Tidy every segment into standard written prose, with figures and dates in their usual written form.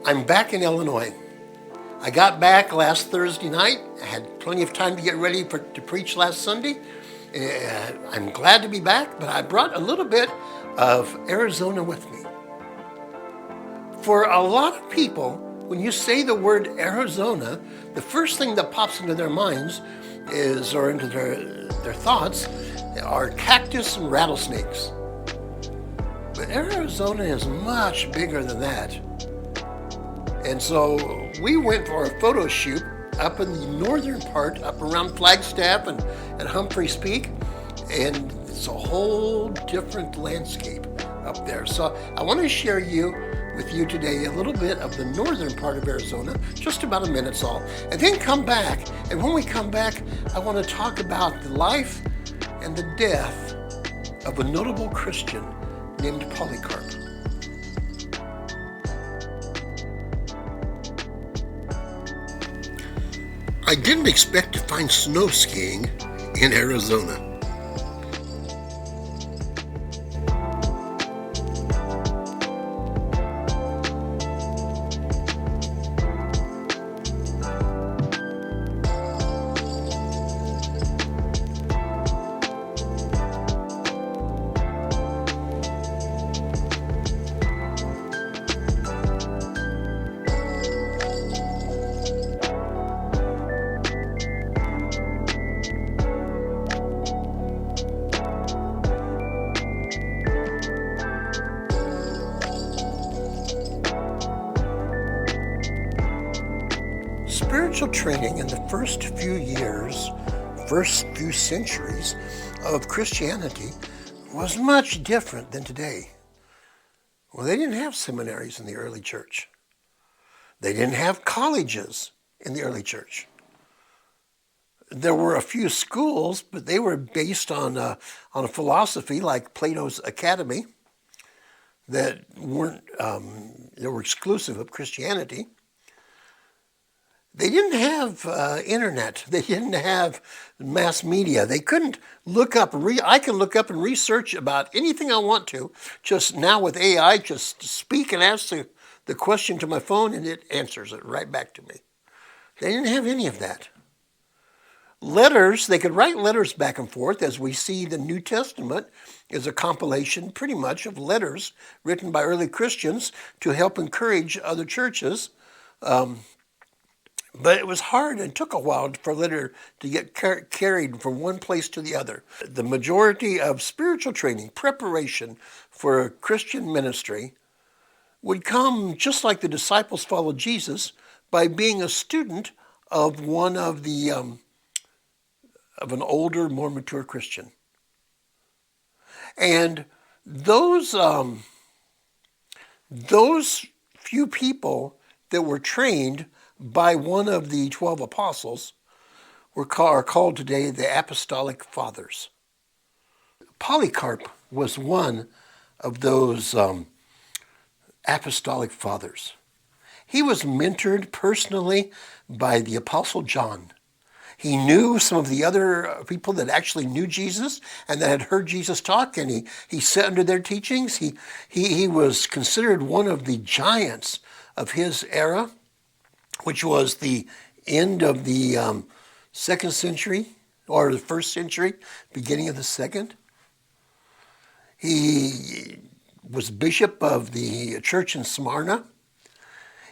I'm back in Illinois. I got back last Thursday night. I had plenty of time to get ready to preach last Sunday. I'm glad to be back, but I brought a little bit of Arizona with me. For a lot of people, when you say the word Arizona, the first thing that pops into their minds or into their thoughts are cactus and rattlesnakes. But Arizona is much bigger than that. And so we went for a photo shoot up in the northern part, up around Flagstaff and Humphreys Peak, and it's a whole different landscape up there. So I want to share with you today a little bit of the northern part of Arizona, just about a minute's all, and then come back. And when we come back, I want to talk about the life and the death of a notable Christian named Polycarp. I didn't expect to find snow skiing in Arizona. Spiritual training in the first few centuries of Christianity was much different than today. Well, they didn't have seminaries in the early church. They didn't have colleges in the early church. There were a few schools, but they were based on a philosophy like Plato's Academy that were exclusive of Christianity. They didn't have internet. They didn't have mass media. They couldn't look up. I can look up and research about anything I want to. Just now with AI, just speak and ask the question to my phone and it answers it right back to me. They didn't have any of that. Letters, they could write letters back and forth, as we see the New Testament is a compilation pretty much of letters written by early Christians to help encourage other churches. But it was hard and took a while for a letter to get carried from one place to the other. The majority of spiritual training, preparation for a Christian ministry, would come just like the disciples followed Jesus by being a student of one of an older, more mature Christian. And those few people that were trained by one of the 12 apostles are called today the Apostolic Fathers. Polycarp was one of those Apostolic Fathers. He was mentored personally by the Apostle John. He knew some of the other people that actually knew Jesus and that had heard Jesus talk, and he sat under their teachings. He was considered one of the giants of his era, which was the end of the second century, or the first century, beginning of the second. He was bishop of the church in Smyrna.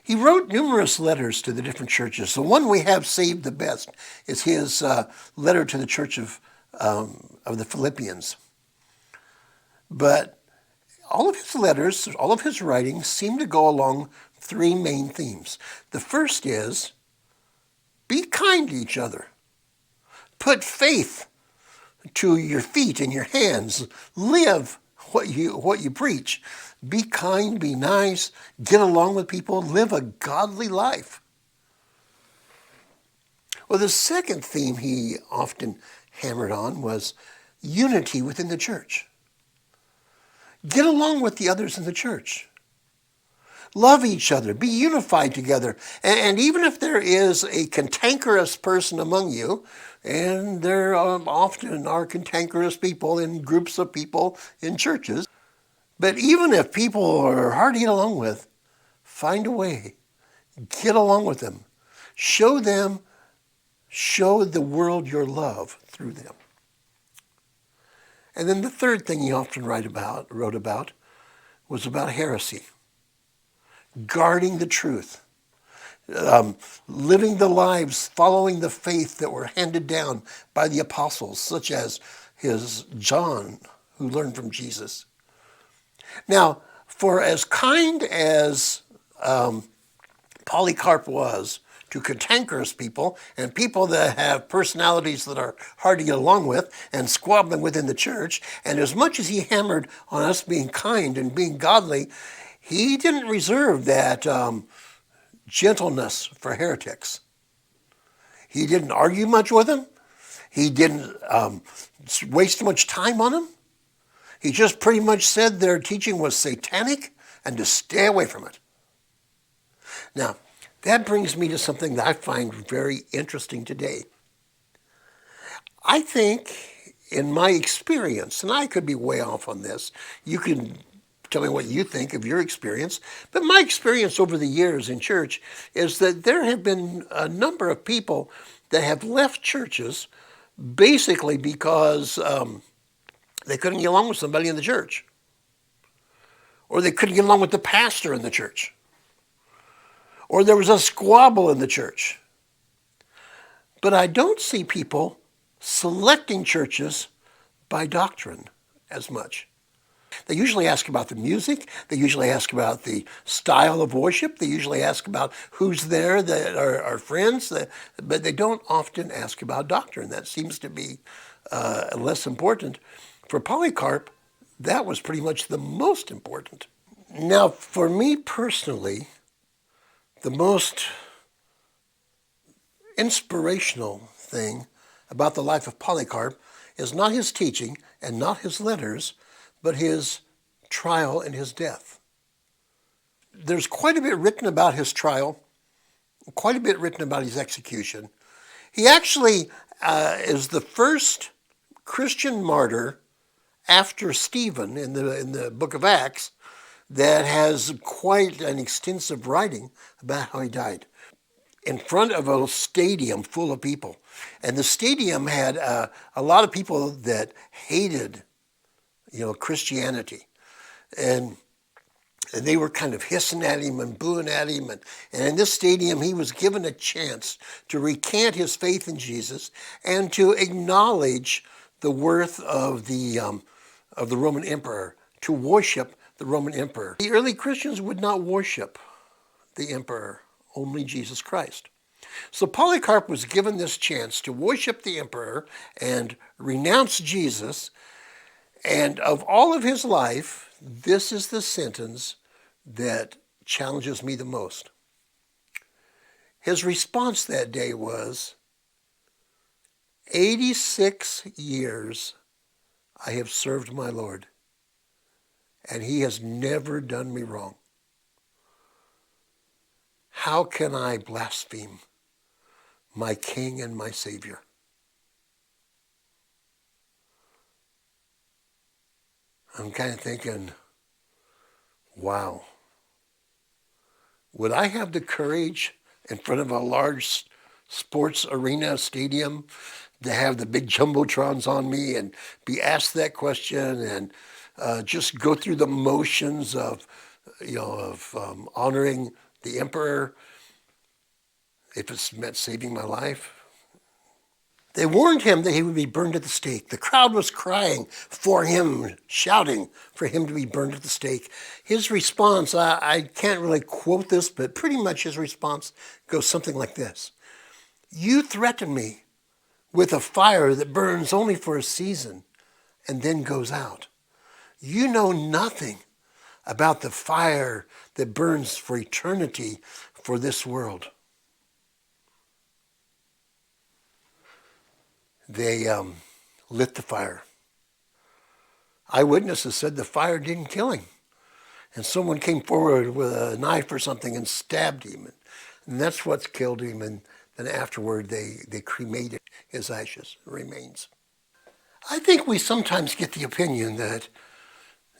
He wrote numerous letters to the different churches. The one we have saved the best is his letter to the church of the Philippians. But all of his letters, all of his writings seem to go along three main themes. The first is, be kind to each other. Put faith to your feet and your hands. Live what you preach. Be kind, be nice, get along with people, live a godly life. Well, the second theme he often hammered on was unity within the church. Get along with the others in the church. Love each other. Be unified together. And even if there is a cantankerous person among you, and there often are cantankerous people in groups of people in churches, but even if people are hard to get along with, find a way Get along with them. Show the world your love through them. And then the third thing he often wrote about was about heresy. Guarding the truth. Living the lives, following the faith that were handed down by the apostles, such as his John, who learned from Jesus. Now, for as kind as Polycarp was to cantankerous people and people that have personalities that are hard to get along with and squabbling within the church, and as much as he hammered on us being kind and being godly, he didn't reserve that gentleness for heretics. He didn't argue much with them. He didn't waste much time on them. He just pretty much said their teaching was satanic and to stay away from it. Now, that brings me to something that I find very interesting today. I think, in my experience, and I could be way off on this, you can tell me what you think of your experience, but my experience over the years in church is that there have been a number of people that have left churches basically because they couldn't get along with somebody in the church, or they couldn't get along with the pastor in the church, or there was a squabble in the church. But I don't see people selecting churches by doctrine as much. They usually ask about the music. They usually ask about the style of worship. They usually ask about who's there that are friends. But they don't often ask about doctrine. That seems to be less important. For Polycarp, that was pretty much the most important. Now, for me personally, the most inspirational thing about the life of Polycarp is not his teaching and not his letters, but his trial and his death. There's quite a bit written about his trial, quite a bit written about his execution. He actually is the first Christian martyr after Stephen in the book of Acts that has quite an extensive writing about how he died in front of a stadium full of people. And the stadium had a lot of people that hated, Christianity. And they were kind of hissing at him and booing at him. And in this stadium, he was given a chance to recant his faith in Jesus and to acknowledge the worth of the Roman emperor, to worship the Roman emperor. The early Christians would not worship the emperor, only Jesus Christ. So Polycarp was given this chance to worship the emperor and renounce Jesus. And of all of his life, this is the sentence that challenges me the most. His response that day was, 86 years I have served my Lord, and he has never done me wrong. How can I blaspheme my King and my Savior? I'm kind of thinking, wow, would I have the courage in front of a large sports arena, stadium, to have the big jumbotrons on me and be asked that question and just go through the motions of honoring the emperor if it's meant saving my life? They warned him that he would be burned at the stake. The crowd was crying for him, shouting for him to be burned at the stake. His response, I can't really quote this, but pretty much his response goes something like this. You threaten me with a fire that burns only for a season and then goes out. You know nothing about the fire that burns for eternity for this world. They lit the fire. Eyewitnesses said the fire didn't kill him. And someone came forward with a knife or something and stabbed him. And that's what killed him. And then afterward, they cremated his ashes, remains. I think we sometimes get the opinion that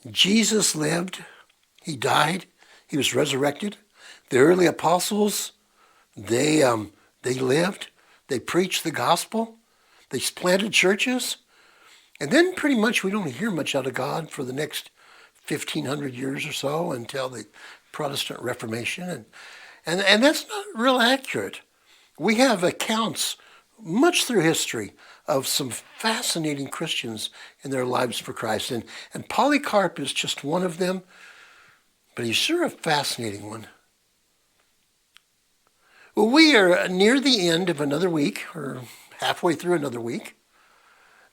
Jesus lived, he died, he was resurrected, The early apostles, they lived, they preached the gospel, they planted churches, and then pretty much we don't hear much out of God for the next 1,500 years or so until the Protestant Reformation, and that's not real accurate. We have accounts much through history of some fascinating Christians in their lives for Christ, and Polycarp is just one of them, but he's sure a fascinating one. Well, we are near the end of another week, or halfway through another week.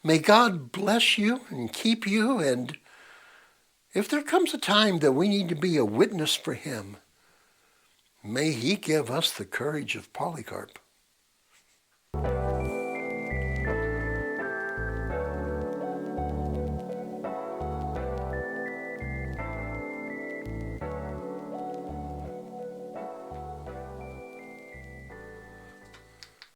May God bless you and keep you, and if there comes a time that we need to be a witness for him, may he give us the courage of Polycarp.